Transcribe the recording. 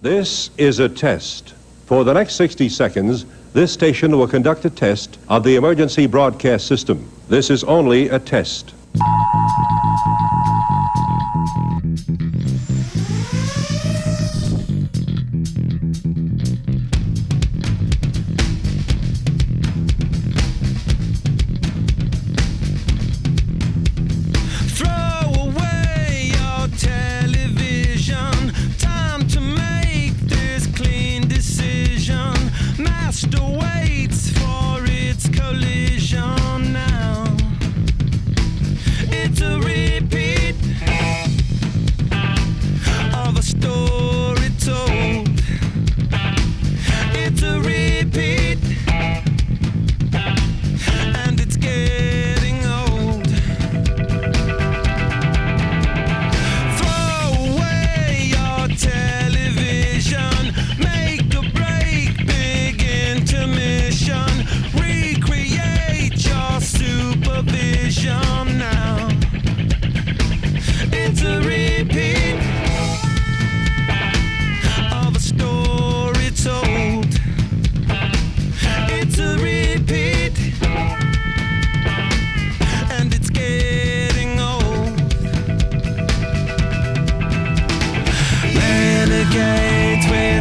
This is a test. For the next 60 seconds, this station will conduct a test of the emergency broadcast system. This is only a test. Waits for its collision now. It's a repeat of a story told. It's a repeat, and it's getting old. Throw away your television, make a break, big intermission, recreate your supervision now. It's a repeat of a story told. It's a repeat, and it's getting old. Renegades with